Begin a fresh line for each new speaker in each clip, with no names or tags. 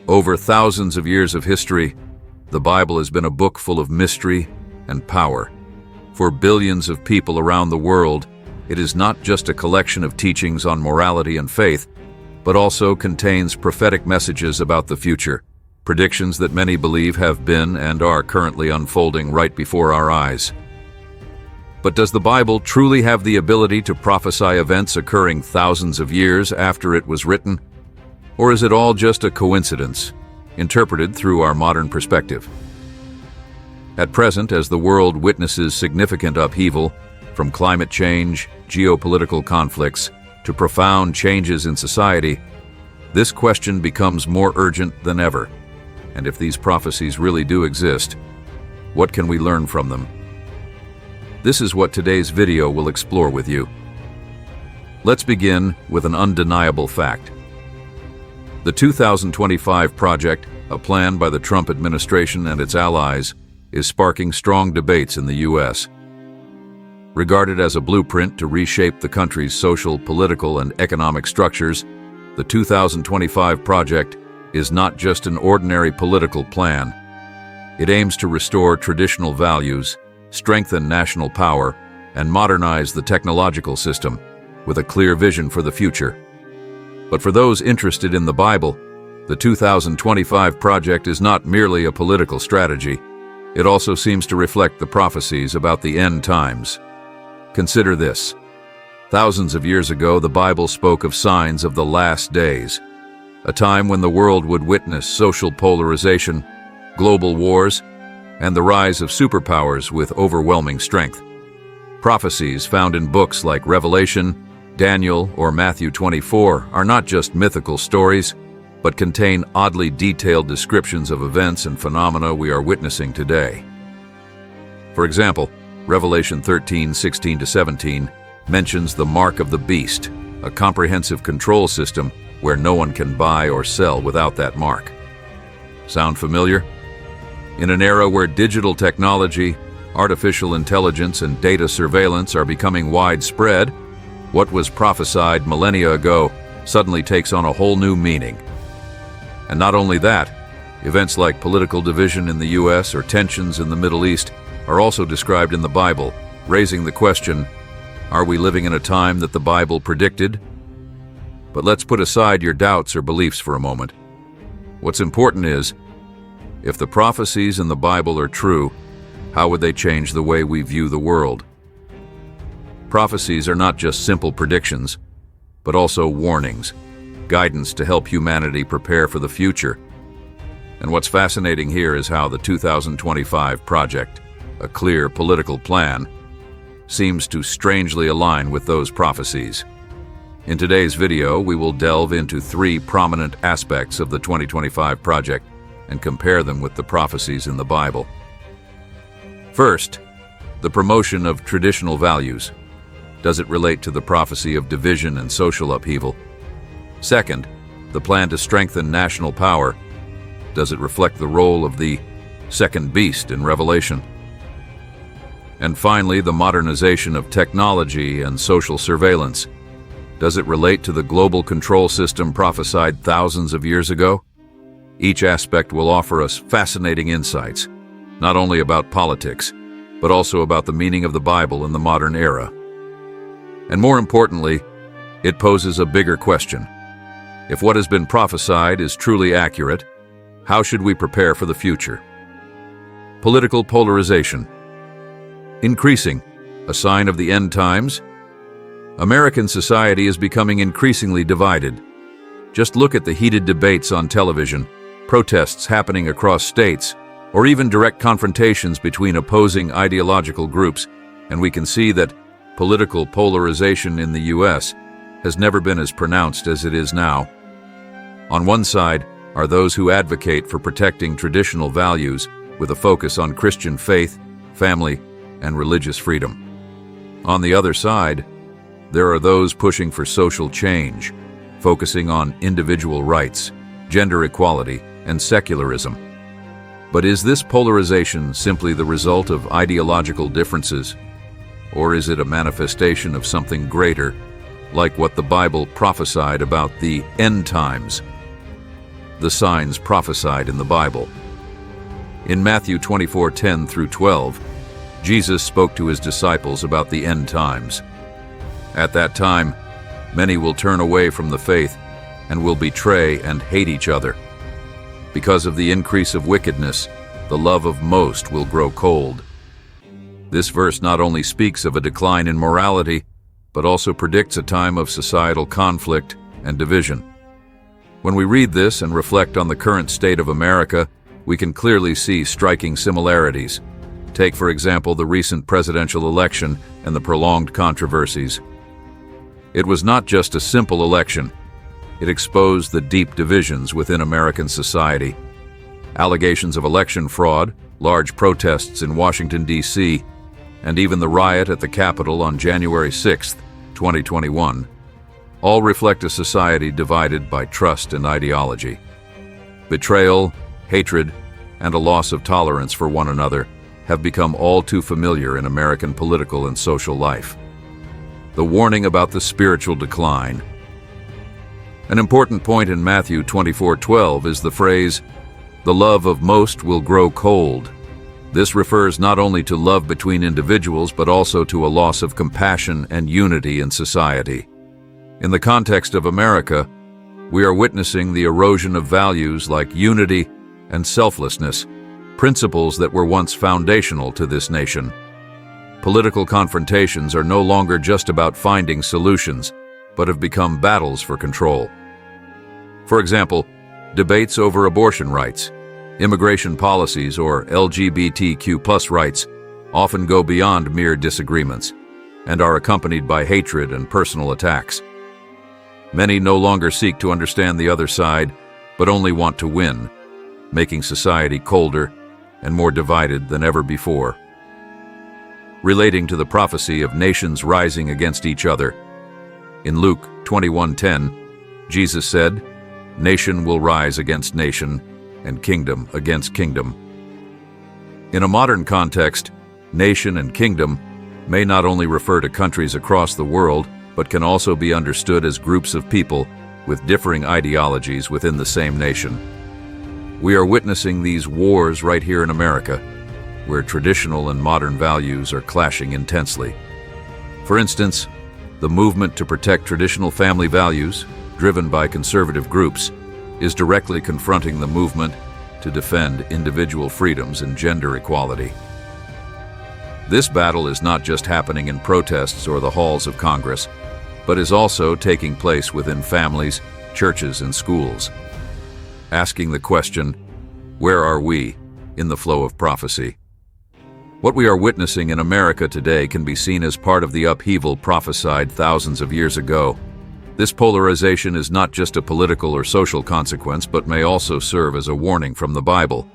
Over thousands of years of history, the Bible has been a book full of mystery and power. For billions of people around the world, it is not just a collection of teachings on morality and faith, but also contains prophetic messages about the future, predictions that many believe have been and are currently unfolding right before our eyes. But does the Bible truly have the ability to prophesy events occurring thousands of years after it was written? Or is it all just a coincidence, interpreted through our modern perspective? At present, as the world witnesses significant upheaval, from climate change, geopolitical conflicts, to profound changes in society, this question becomes more urgent than ever. And if these prophecies really do exist, what can we learn from them? This is what today's video will explore with you. Let's begin with an undeniable fact. The 2025 Project, a plan by the Trump administration and its allies, is sparking strong debates in the U.S. Regarded as a blueprint to reshape the country's social, political, and economic structures, the 2025 Project is not just an ordinary political plan. It aims to restore traditional values, strengthen national power, and modernize the technological system with a clear vision for the future. But for those interested in the Bible, the 2025 Project is not merely a political strategy. It also seems to reflect the prophecies about the end times. Consider this. Thousands of years ago, the Bible spoke of signs of the last days, a time when the world would witness social polarization, global wars, and the rise of superpowers with overwhelming strength. Prophecies found in books like Revelation, Daniel, or Matthew 24 are not just mythical stories, but contain oddly detailed descriptions of events and phenomena we are witnessing today. For example, Revelation 13:16-17 mentions the mark of the beast, a comprehensive control system where no one can buy or sell without that mark. Sound familiar? In an era where digital technology, artificial intelligence, and data surveillance are becoming widespread, what was prophesied millennia ago suddenly takes on a whole new meaning. And not only that, events like political division in the U.S. or tensions in the Middle East are also described in the Bible, raising the question, are we living in a time that the Bible predicted? But let's put aside your doubts or beliefs for a moment. What's important is, if the prophecies in the Bible are true, how would they change the way we view the world? Prophecies are not just simple predictions, but also warnings, guidance to help humanity prepare for the future. And what's fascinating here is how the 2025 Project, a clear political plan, seems to strangely align with those prophecies. In today's video, we will delve into three prominent aspects of the 2025 Project and compare them with the prophecies in the Bible. First, the promotion of traditional values. Does it relate to the prophecy of division and social upheaval? Second, the plan to strengthen national power. Does it reflect the role of the second beast in Revelation? And finally, the modernization of technology and social surveillance. Does it relate to the global control system prophesied thousands of years ago? Each aspect will offer us fascinating insights, not only about politics, but also about the meaning of the Bible in the modern era. And more importantly, it poses a bigger question. If what has been prophesied is truly accurate, how should we prepare for the future? Political polarization. Increasing, a sign of the end times? American society is becoming increasingly divided. Just look at the heated debates on television, protests happening across states, or even direct confrontations between opposing ideological groups, and we can see that political polarization in the U.S. has never been as pronounced as it is now. On one side are those who advocate for protecting traditional values with a focus on Christian faith, family, and religious freedom. On the other side, there are those pushing for social change, focusing on individual rights, gender equality, and secularism. But is this polarization simply the result of ideological differences? Or is it a manifestation of something greater, like what the Bible prophesied about the end times? the signs prophesied in the Bible. In Matthew 24:10 through 12, Jesus spoke to his disciples about the end times. At that time, many will turn away from the faith and will betray and hate each other. Because of the increase of wickedness, the love of most will grow cold. This verse not only speaks of a decline in morality, but also predicts a time of societal conflict and division. When we read this and reflect on the current state of America, we can clearly see striking similarities. Take, for example, the recent presidential election and the prolonged controversies. It was not just a simple election. It exposed the deep divisions within American society. Allegations of election fraud, large protests in Washington, D.C., and even the riot at the Capitol on January 6, 2021, all reflect a society divided by trust and ideology. Betrayal, hatred, and a loss of tolerance for one another have become all too familiar in American political and social life. The warning about the spiritual decline. An important point in Matthew 24:12 is the phrase, "The love of most will grow cold." This refers not only to love between individuals, but also to a loss of compassion and unity in society. In the context of America, we are witnessing the erosion of values like unity and selflessness, principles that were once foundational to this nation. Political confrontations are no longer just about finding solutions, but have become battles for control. For example, debates over abortion rights, immigration policies, or LGBTQ+ rights often go beyond mere disagreements and are accompanied by hatred and personal attacks. Many no longer seek to understand the other side, but only want to win, making society colder and more divided than ever before. Relating to the prophecy of nations rising against each other, in Luke 21:10, Jesus said, "Nation will rise against nation, and kingdom against kingdom." In a modern context, nation and kingdom may not only refer to countries across the world, but can also be understood as groups of people with differing ideologies within the same nation. We are witnessing these wars right here in America, where traditional and modern values are clashing intensely. For instance, the movement to protect traditional family values, driven by conservative groups, is directly confronting the movement to defend individual freedoms and gender equality. This battle is not just happening in protests or the halls of Congress, but is also taking place within families, churches, and schools. Asking the question, where are we in the flow of prophecy? What we are witnessing in America today can be seen as part of the upheaval prophesied thousands of years ago. This polarization is not just a political or social consequence, but may also serve as a warning from the Bible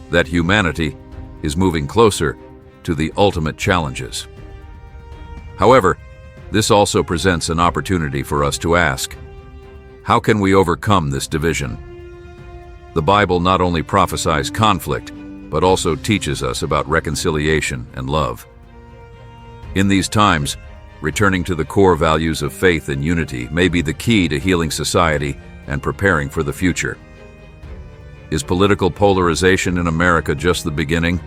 that humanity is moving closer to the ultimate challenges. However, this also presents an opportunity for us to ask, how can we overcome this division? The Bible not only prophesies conflict, but also teaches us about reconciliation and love. In these times, returning to the core values of faith and unity may be the key to healing society and preparing for the future. Is political polarization in America just the beginning?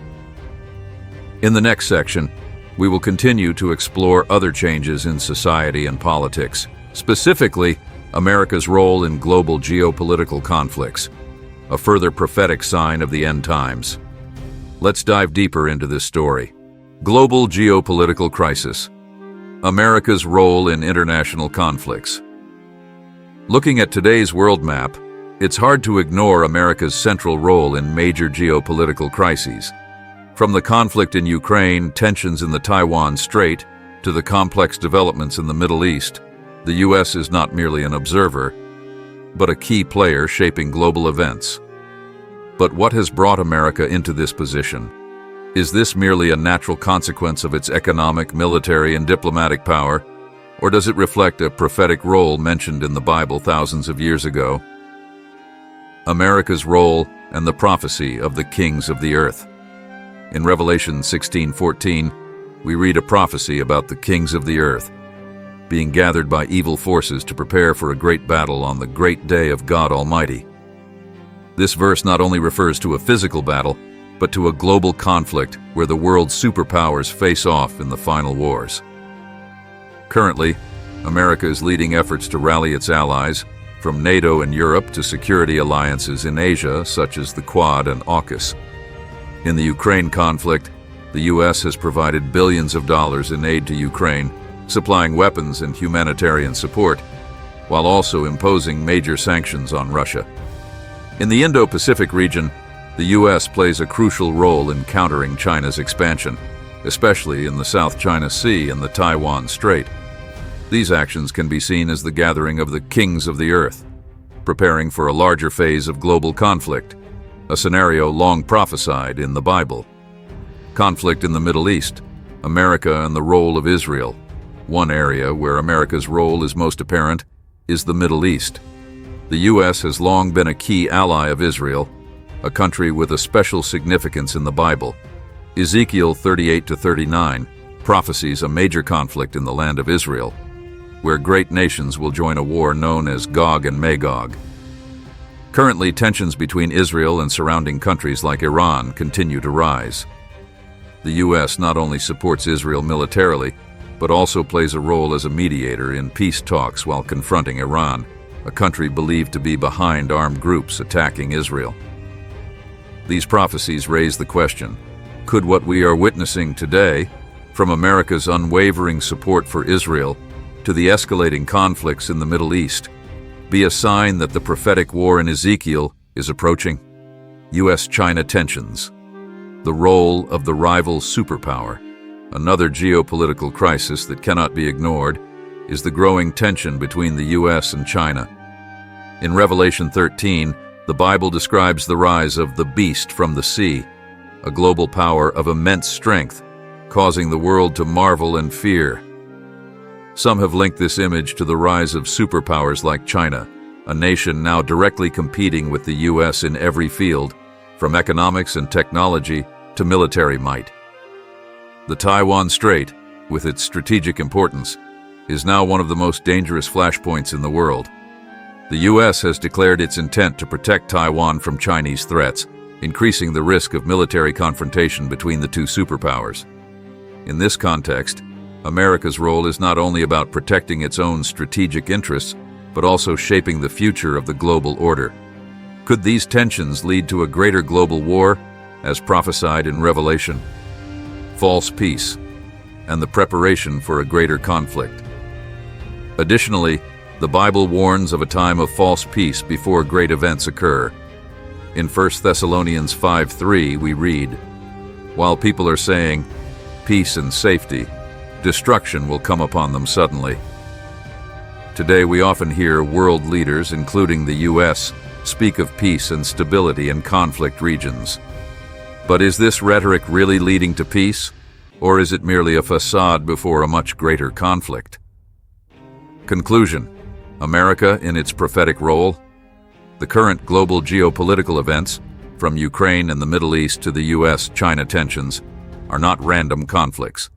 In the next section, we will continue to explore other changes in society and politics, specifically America's role in global geopolitical conflicts, a further prophetic sign of the end times. Let's dive deeper into this story. Global geopolitical crisis. America's role in international conflicts. Looking at today's world map, it's hard to ignore America's central role in major geopolitical crises. From the conflict in Ukraine, tensions in the Taiwan Strait, to the complex developments in the Middle East, the U.S. is not merely an observer, but a key player shaping global events. But what has brought America into this position? Is this merely a natural consequence of its economic, military, and diplomatic power, or does it reflect a prophetic role mentioned in the Bible thousands of years ago? America's role and the prophecy of the kings of the earth. In Revelation 16:14, we read a prophecy about the kings of the earth being gathered by evil forces to prepare for a great battle on the great day of God Almighty. This verse not only refers to a physical battle, but to a global conflict where the world's superpowers face off in the final wars. Currently, America is leading efforts to rally its allies, from NATO in Europe to security alliances in Asia, such as the Quad and AUKUS. In the Ukraine conflict, the U.S. has provided billions of dollars in aid to Ukraine, supplying weapons and humanitarian support, while also imposing major sanctions on Russia. In the Indo-Pacific region, the U.S. plays a crucial role in countering China's expansion, especially in the South China Sea and the Taiwan Strait. These actions can be seen as the gathering of the kings of the earth, preparing for a larger phase of global conflict, a scenario long prophesied in the Bible. Conflict in the Middle East, America and the role of Israel. One area where America's role is most apparent is the Middle East. The U.S. has long been a key ally of Israel, a country with a special significance in the Bible. Ezekiel 38-39 prophesies a major conflict in the land of Israel, where great nations will join a war known as Gog and Magog. Currently, tensions between Israel and surrounding countries like Iran continue to rise. The U.S. not only supports Israel militarily, but also plays a role as a mediator in peace talks while confronting Iran, a country believed to be behind armed groups attacking Israel. These prophecies raise the question, could what we are witnessing today, from America's unwavering support for Israel to the escalating conflicts in the Middle East, be a sign that the prophetic war in Ezekiel is approaching? U.S.-China tensions. The role of the rival superpower. Another geopolitical crisis that cannot be ignored is the growing tension between the U.S. and China. In Revelation 13, the Bible describes the rise of the beast from the sea, a global power of immense strength, causing the world to marvel and fear. Some have linked this image to the rise of superpowers like China, a nation now directly competing with the U.S. in every field, from economics and technology to military might. The Taiwan Strait, with its strategic importance, is now one of the most dangerous flashpoints in the world. The U.S. has declared its intent to protect Taiwan from Chinese threats, increasing the risk of military confrontation between the two superpowers. In this context, America's role is not only about protecting its own strategic interests, but also shaping the future of the global order. Could these tensions lead to a greater global war, as prophesied in Revelation? False peace, and the preparation for a greater conflict. Additionally, the Bible warns of a time of false peace before great events occur. In 1 Thessalonians 5:3 we read, "While people are saying, 'Peace and safety,' destruction will come upon them suddenly." Today we often hear world leaders, including the U.S., speak of peace and stability in conflict regions. But is this rhetoric really leading to peace, or is it merely a facade before a much greater conflict? Conclusion: America in its prophetic role. The current global geopolitical events, from Ukraine and the Middle East to the U.S.-China tensions, are not random conflicts.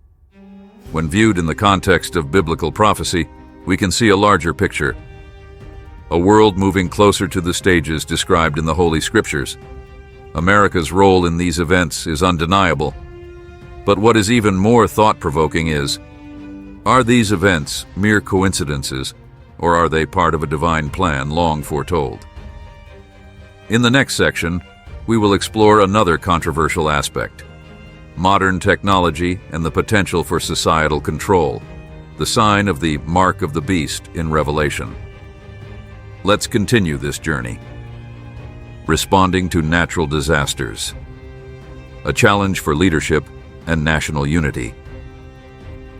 When viewed in the context of biblical prophecy, we can see a larger picture. A world moving closer to the stages described in the Holy Scriptures. America's role in these events is undeniable. But what is even more thought-provoking is, are these events mere coincidences, or are they part of a divine plan long foretold? In the next section, we will explore another controversial aspect: modern technology and the potential for societal control, the sign of the mark of the beast in Revelation. Let's continue this journey. Responding to natural disasters. A challenge for leadership and national unity.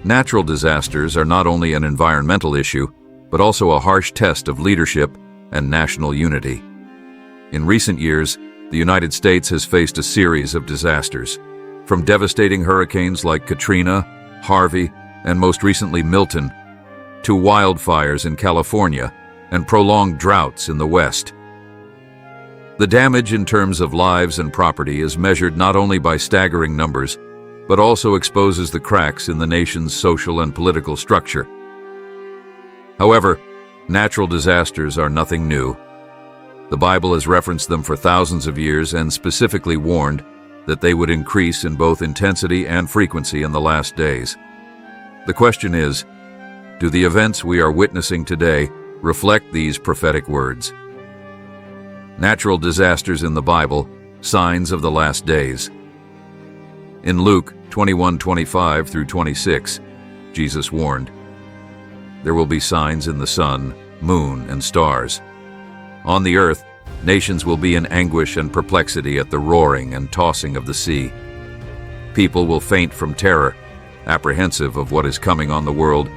Natural disasters are not only an environmental issue, but also a harsh test of leadership and national unity. In recent years, the United States has faced a series of disasters, from devastating hurricanes like Katrina, Harvey, and most recently Milton, to wildfires in California and prolonged droughts in the West. The damage in terms of lives and property is measured not only by staggering numbers, but also exposes the cracks in the nation's social and political structure. However, natural disasters are nothing new. The Bible has referenced them for thousands of years and specifically warned that they would increase in both intensity and frequency in the last days. The question is, do the events we are witnessing today reflect these prophetic words? Natural disasters in the Bible, signs of the last days. In Luke 21:25 through 26, Jesus warned, "There will be signs in the sun, moon, and stars. On the earth, nations will be in anguish and perplexity at the roaring and tossing of the sea. People will faint from terror, apprehensive of what is coming on the world,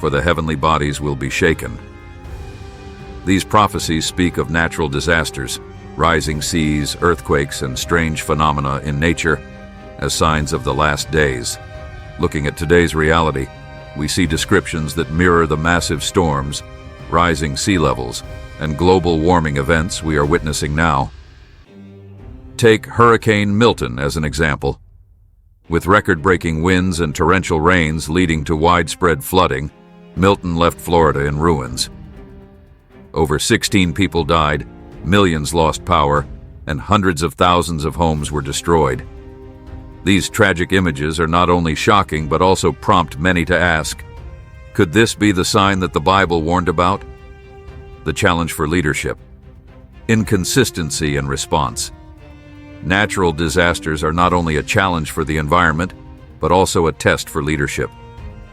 for the heavenly bodies will be shaken." These prophecies speak of natural disasters, rising seas, earthquakes, and strange phenomena in nature as signs of the last days. Looking at today's reality, we see descriptions that mirror the massive storms, rising sea levels, and global warming events we are witnessing now. Take Hurricane Milton as an example. With record-breaking winds and torrential rains leading to widespread flooding, Milton left Florida in ruins. Over 16 people died, millions lost power, and hundreds of thousands of homes were destroyed. These tragic images are not only shocking but also prompt many to ask, could this be the sign that the Bible warned about? The challenge for leadership. Inconsistency in response. Natural disasters are not only a challenge for the environment, but also a test for leadership.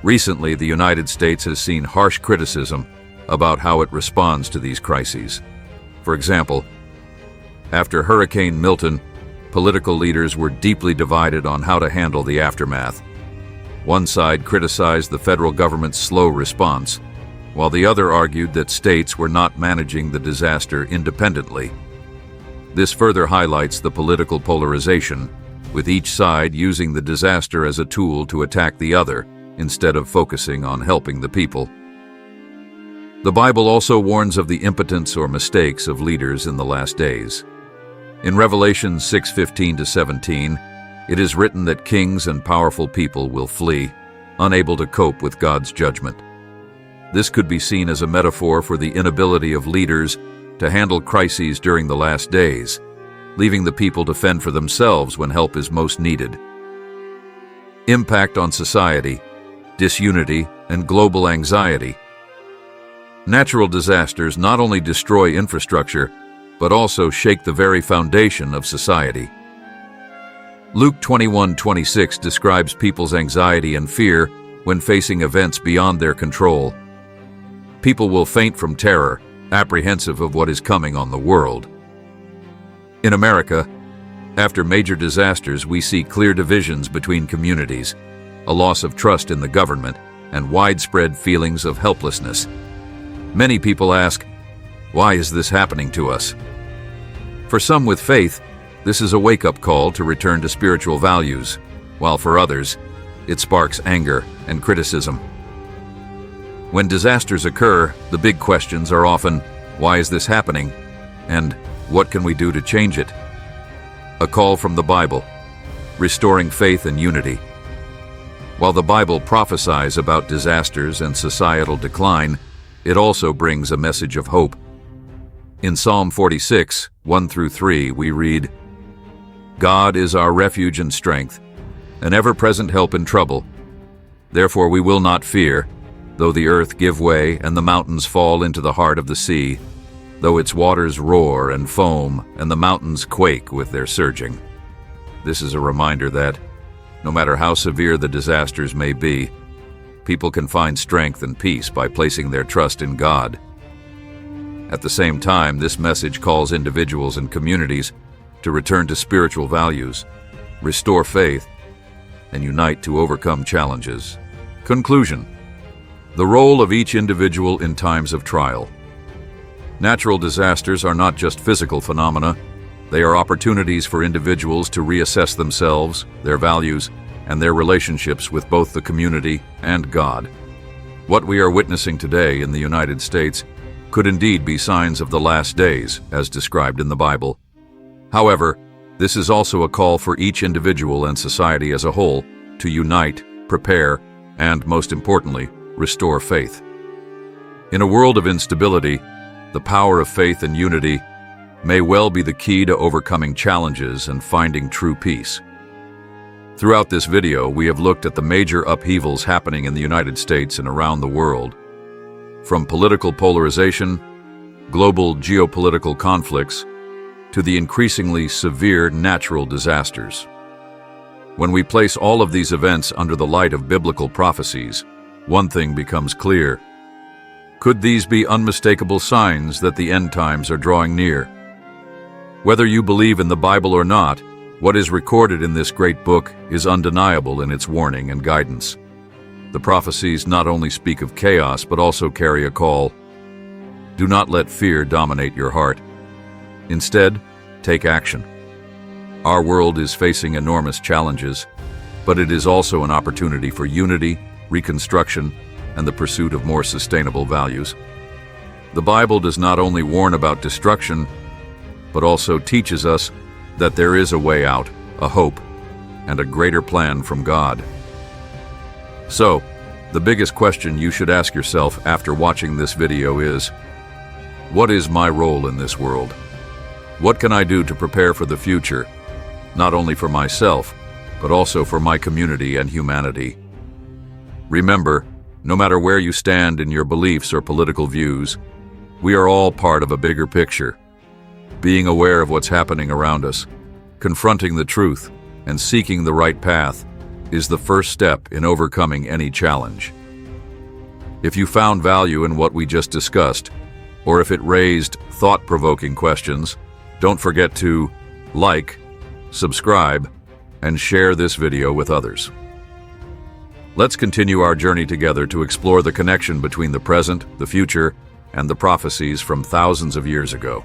Recently, the United States has seen harsh criticism about how it responds to these crises. For example, after Hurricane Milton, political leaders were deeply divided on how to handle the aftermath. One side criticized the federal government's slow response, while the other argued that states were not managing the disaster independently. This further highlights the political polarization, with each side using the disaster as a tool to attack the other, instead of focusing on helping the people. The Bible also warns of the impotence or mistakes of leaders in the last days. In Revelation 6:15-17, it is written that kings and powerful people will flee, unable to cope with God's judgment. This could be seen as a metaphor for the inability of leaders to handle crises during the last days, leaving the people to fend for themselves when help is most needed. Impact on society, disunity, and global anxiety. Natural disasters not only destroy infrastructure, but also shake the very foundation of society. Luke 21:26 describes people's anxiety and fear when facing events beyond their control. People will faint from terror, apprehensive of what is coming on the world. In America, after major disasters, we see clear divisions between communities, a loss of trust in the government, and widespread feelings of helplessness. Many people ask, why is this happening to us? For some with faith, this is a wake-up call to return to spiritual values, while for others, it sparks anger and criticism. When disasters occur, the big questions are often, why is this happening? And what can we do to change it? A call from the Bible, restoring faith and unity. While the Bible prophesies about disasters and societal decline, it also brings a message of hope. In Psalm 46, 1-3, we read, "God is our refuge and strength, an ever-present help in trouble. Therefore we will not fear, though the earth give way and the mountains fall into the heart of the sea, though its waters roar and foam and the mountains quake with their surging." This is a reminder that, no matter how severe the disasters may be, people can find strength and peace by placing their trust in God. At the same time, this message calls individuals and communities to return to spiritual values, restore faith, and unite to overcome challenges. Conclusion: the role of each individual in times of trial. Natural disasters are not just physical phenomena, they are opportunities for individuals to reassess themselves, their values, and their relationships with both the community and God. What we are witnessing today in the United States could indeed be signs of the last days, as described in the Bible. However, this is also a call for each individual and society as a whole to unite, prepare, and, most importantly, restore faith. In a world of instability, the power of faith and unity may well be the key to overcoming challenges and finding true peace. Throughout this video, we have looked at the major upheavals happening in the United States and around the world. From political polarization, global geopolitical conflicts, to the increasingly severe natural disasters. When we place all of these events under the light of biblical prophecies, one thing becomes clear. Could these be unmistakable signs that the end times are drawing near? Whether you believe in the Bible or not, what is recorded in this great book is undeniable in its warning and guidance. The prophecies not only speak of chaos but also carry a call. Do not let fear dominate your heart. Instead, take action. Our world is facing enormous challenges, but it is also an opportunity for unity, reconstruction, and the pursuit of more sustainable values. The Bible does not only warn about destruction, but also teaches us that there is a way out, a hope, and a greater plan from God. So, the biggest question you should ask yourself after watching this video is, what is my role in this world? What can I do to prepare for the future, not only for myself, but also for my community and humanity? Remember, no matter where you stand in your beliefs or political views, we are all part of a bigger picture. Being aware of what's happening around us, confronting the truth, and seeking the right path is the first step in overcoming any challenge. If you found value in what we just discussed, or if it raised thought-provoking questions, don't forget to like, subscribe, and share this video with others. Let's continue our journey together to explore the connection between the present, the future, and the prophecies from thousands of years ago.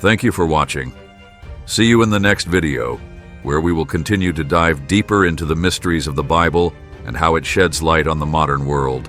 Thank you for watching. See you in the next video, where we will continue to dive deeper into the mysteries of the Bible and how it sheds light on the modern world.